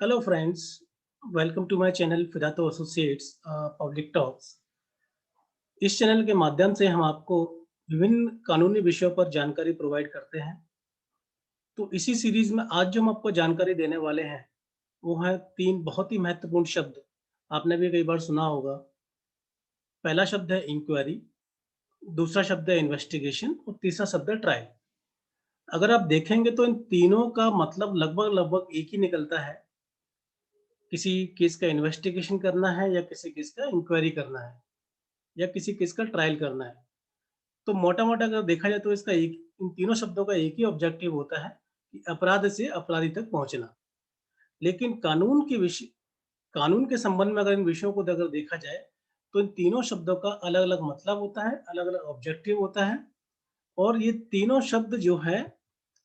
Hello friends, welcome to my channel Fidato associates public talks. इस चैनल के माध्यम से हम आपको विभिन्न कानूनी विषयों पर जानकारी प्रोवाइड करते हैं। तो इसी सीरीज में आज जो हम आपको जानकारी देने वाले हैं वो है तीन बहुत ही महत्वपूर्ण शब्द। आपने भी कई बार सुना होगा। पहला शब्द है इंक्वायरी, दूसरा शब्द है इन्वेस्टिगेशन और तीसरा शब्द है ट्रायल। अगर आप देखेंगे तो इन तीनों का मतलब लगभग लगभग एक ही निकलता है। किसी केस का इन्वेस्टिगेशन करना है या किसी केस का इंक्वायरी करना है या किसी केस का ट्रायल करना है। तो मोटा-मोटा अगर देखा जाए तो इसका एक इन तीनों शब्दों का एक ही ऑब्जेक्टिव होता है कि अपराध से अपराधी तक पहुँचना। लेकिन कानून के संबंध में अगर इन विषयों को अगर देखा जाए, तो इन तीनों शब्दों का अलग-अलग मतलब होता है, अलग-अलग ऑब्जेक्टिव होता है और ये तीनों शब्द जो है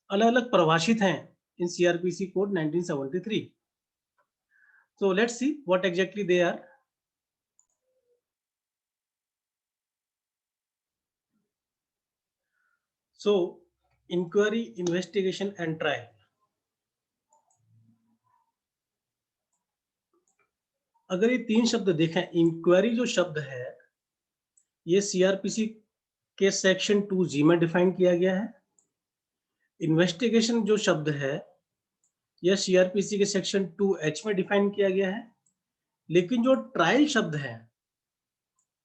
अलग-अलग परिभाषित हैं इन CrPC code 1973। So let's see what exactly they are. So inquiry, investigation and trial. अगर ये तीन शब्द देखें, इंक्वायरी जो शब्द है ये सीआरपीसी के सेक्शन 2G में डिफाइन किया गया है। इन्वेस्टिगेशन जो शब्द है यह सीआरपीसी के सेक्शन 2H में डिफाइन किया गया है। लेकिन जो ट्रायल शब्द है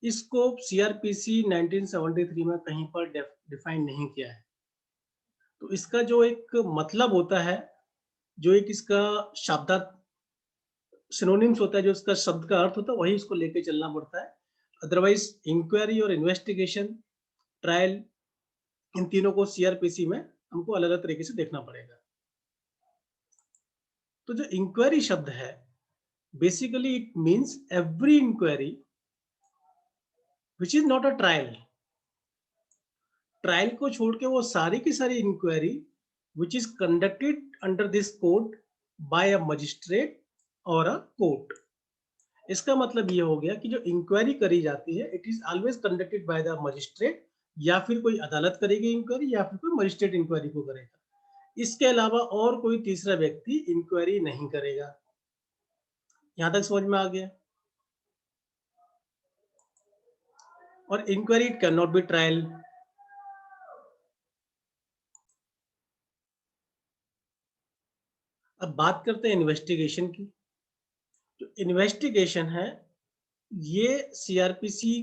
इसको सीआरपीसी 1973 में कहीं पर डिफाइन नहीं किया है। तो इसका जो एक मतलब होता है, जो एक इसका शब्दार्थ सिनोनिम्स होता है, जो इसका शब्द का अर्थ होता है वही इसको लेके चलना पड़ता है। अदरवाइज इंक्वायरी और इन्वेस्टिगेशन, ट्रायल, इन तीनों को सीआरपीसी में हमको अलग-अलग तरीके से देखना पड़ेगा। तो जो इंक्वायरी शब्द है, basically it means every inquiry which is not a trial. Trial को छोड़ के वो सारी की सारी inquiry which is conducted under this code by a magistrate और अ कोर्ट। इसका मतलब ये हो गया कि जो इंक्वायरी करी जाती है it is always conducted by the magistrate, या फिर कोई अदालत करेगी इंक्वायरी या फिर कोई मजिस्ट्रेट इंक्वायरी को करेगा। इसके अलावा और कोई तीसरा व्यक्ति इंक्वायरी नहीं करेगा। यहां तक समझ में आ गया। और inquiry it can not be trial. अब बात करते हैं इन्वेस्टिगेशन की। जो इन्वेस्टिगेशन है ये सीआरपीसी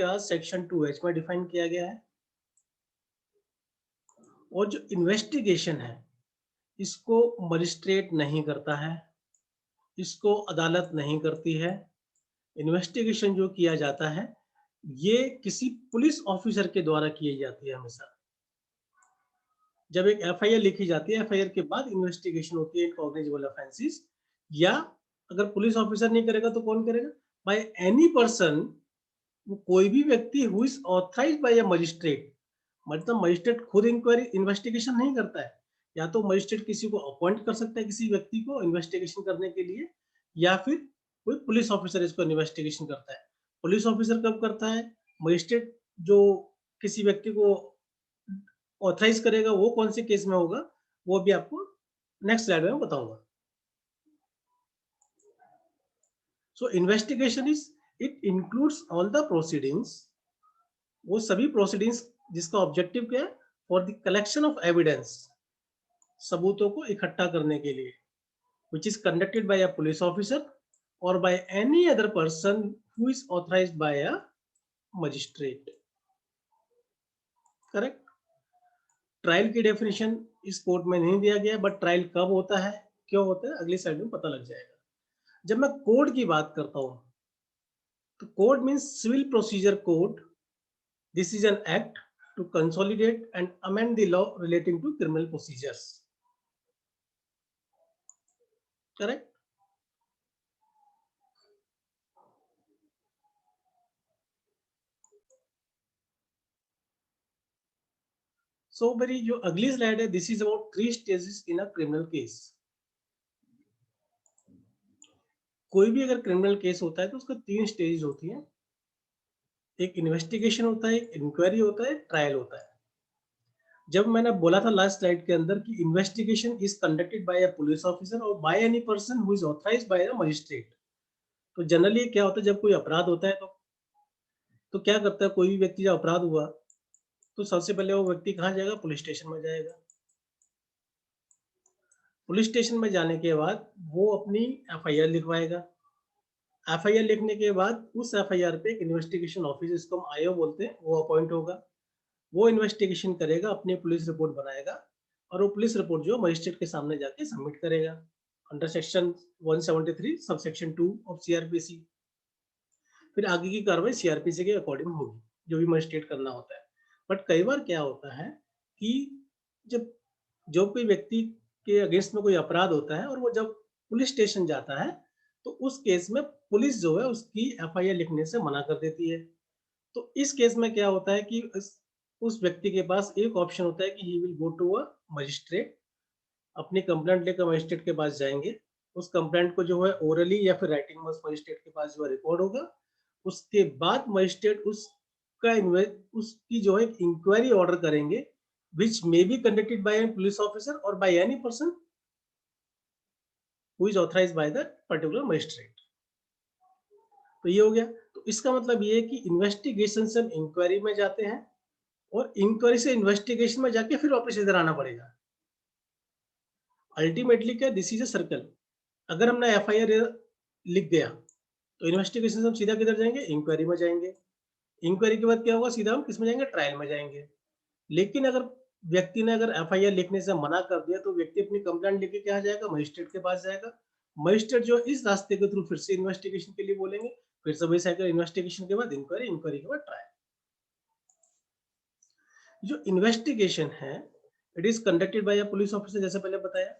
का सेक्शन 2H में डिफाइन किया गया है। और जो इन्वेस्टिगेशन है इसको मजिस्ट्रेट नहीं करता है, इसको अदालत नहीं करती है। इन्वेस्टिगेशन जो किया जाता है ये किसी पुलिस ऑफिसर के द्वारा की जाती है हमेशा। जब एक एफआईआर लिखी जाती है, एफआईआर के बाद इन्वेस्टिगेशन होती है कॉग्निजेबल ऑफेंसेस, या अगर पुलिस ऑफिसर नहीं करेगा तो कौन करेगा? बाय एनी पर्सन, कोई भी व्यक्ति who is authorized by a magistrate. मतलब मजिस्ट्रेट खुद इंक्वायरी इन्वेस्टिगेशन नहीं करता है। या तो मजिस्ट्रेट किसी को अपॉइंट कर सकता है किसी व्यक्ति को इन्वेस्टिगेशन करने के लिए, या फिर कोई पुलिस ऑफिसर इसको इन्वेस्टिगेशन करता है। पुलिस ऑफिसर कब करता है? मजिस्ट्रेट जो किसी व्यक्ति को ऑथराइज करेगा वो कौन से केस में होगा वो भी आपको नेक्स्ट स्लाइड में बताऊंगा। So investigation is it includes all the proceedings, वो सभी प्रोसीडिंग्स जिसका ऑब्जेक्टिव क्या है? For the collection of evidence, सबूतों को इकट्ठा करने के लिए, which is conducted by a police officer or by any other person who is authorized by a magistrate. Correct. Trial की डेफिनेशन इस कोर्ट में नहीं दिया गया, बट ट्रायल कब होता है, क्यों होता है, अगली साइड में पता लग जाएगा। जब मैं कोड की बात करता हूं तो code means civil procedure code. This is an act to consolidate and amend the law relating to criminal procedures. Correct. So मेरी जो अगली स्लाइड है, this is about 3 stages in a criminal case. कोई भी अगर क्रिमिनल केस होता है तो उसका 3 स्टेज होती है। एक इन्वेस्टिगेशन होता है, एक इंक्वायरी होता है, ट्रायल होता है। जब मैंने बोला था लास्ट स्लाइड के अंदर कि investigation is conducted by a police officer और by any person who is authorized by a magistrate. तो जनरली क्या होता है जब कोई अपराध होता है तो क्या करता है कोई भी व्यक्ति जब अपराध हुआ तो सबसे पहले वो व्यक्ति कहाँ जाएगा? पुलिस स्टेशन में जाएगा। पुलिस स्टेशन में जाने के बाद वो अपनी एफआईआर लिखवाएगा। एफआईआर लिखने के बाद उस एफआईआर पे एक इन्वेस्टिगेशन ऑफिसर, जिसको हम आईओ बोलते हैं, वो अपॉइंट होगा। वो इन्वेस्टिगेशन करेगा, अपनी पुलिस रिपोर्ट बनाएगा और वो पुलिस रिपोर्ट जो मजिस्ट्रेट के सामने जाके सबमिट करेगा under section 173 subsection 2 of CrPC. फिर आगे की कार्रवाई सीआरपीसी के अकॉर्डिंग होगी, जो भी मजिस्ट्रेट करना होता है। बट कई बार क्या होता है कि जब जो कोई व्यक्ति के अगेंस्ट में कोई अपराध होता है और वो जब पुलिस स्टेशन जाता है, तो उस केस में पुलिस जो है उसकी एफआईआर लिखने से मना कर देती है। तो इस केस में क्या होता है कि उस व्यक्ति के पास एक ऑप्शन होता है कि he will go to a magistrate, अपनी कंप्लेंट लेकर मजिस्ट्रेट के पास जाएँगे। उस कंप्लेंट को जो है ओरली या फिर राइटिंग में उस मजिस्ट्रेट के पास जो है रिकॉर्ड होगा। उसके बाद मजिस्ट्रेट उसकी जो है इंक्वायरी ऑर्डर करेंगे, which may be conducted by a police officer और by any person who is authorized by the particular magistrate. तो ये हो गया। तो इसका मतलब ये है कि इन्वेस्टिगेशन से हम इंक्वायरी में जाते हैं और इंक्वायरी से इन्वेस्टिगेशन में जाके फिर वापस इधर आना पड़ेगा। अल्टीमेटली क्या, दिस इज अ सर्कल। अगर हमने एफआईआर लिख दिया तो इन्वेस्टिगेशन से हम सीधा किधर जाएंगे? इंक्वायरी में जाएंगे। इंक्वायरी के बाद क्या होगा? सीधा हम किस में जाएंगे? ट्रायल में जाएंगे। लेकिन अगर व्यक्ति ने अगर एफआईआर लिखने से मना कर दिया तो व्यक्ति अपनी कंप्लेंट लेके कहाँ जाएगा? मजिस्ट्रेट के पास जाएगा। मजिस्ट्रेट जो इस रास्ते के थ्रू फिर से इन्वेस्टिगेशन के लिए बोलेंगे, फिर से वही साइकिल, इन्वेस्टिगेशन के बाद इंक्वायरी, इंक्वायरी के बाद ट्रायल। जो इन्वेस्टिगेशन है, it is conducted by a police officer, जैसे पहले बताया,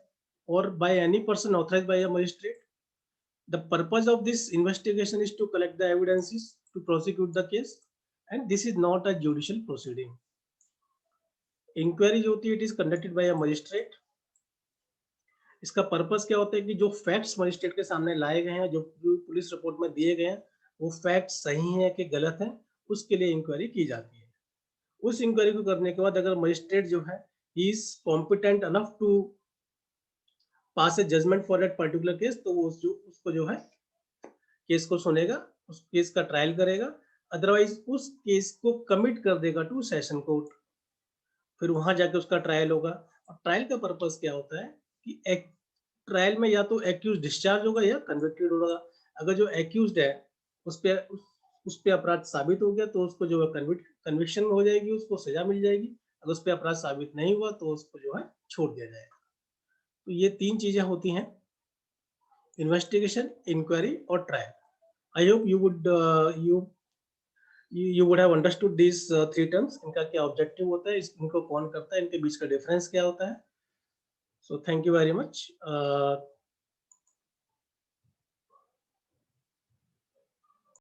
और by any person authorised by a magistrate. The purpose of this investigation is to collect the evidences to prosecute the case, and this is not a judicial proceeding. Inquiry जो होती है, it is conducted by a magistrate. इसका purpose क्या होता है कि जो facts magistrate के सामने लाए गए हैं, जो पुलिस रिपोर्ट में दिए गए हैं, वो फैक्ट सही है कि गलत है, उसके लिए इंक्वायरी की जाती है। उस इंक्वायरी को करने के बाद अगर मजिस्ट्रेट जो है is competent enough to pass a judgement for that particular case, तो वो उसको जो है केस को सुनेगा, उस केस का ट्रायल करेगा। अदरवाइज उस केस को कमिट कर देगा टू सेशन कोर्ट। फिर वहां जाके उसका ट्रायल होगा। और ट्रायल का पर्पस क्या होता है कि एक ट्रायल में या तो एक्यूज डिस्चार्ज होगा या कन्विक्टेड होगा। अगर जो एक्यूज्ड है उस पे अपराध साबित हो गया तो उसको जो है कन्विक्शन हो जाएगी, उसको सजा मिल जाएगी। अगर उस पे अपराध साबित नहीं हुआ तो उसको जो है छोड़ दिया जाएगा। तो ये 3 चीजें होती हैं: इन्वेस्टिगेशन, इंक्वायरी और trial. I hope you would have understood these 3 terms, इनका क्या ऑब्जेक्टिव होता है, इनको कौन करता है, इनके बीच का डिफरेंस क्या होता है। So thank you very much.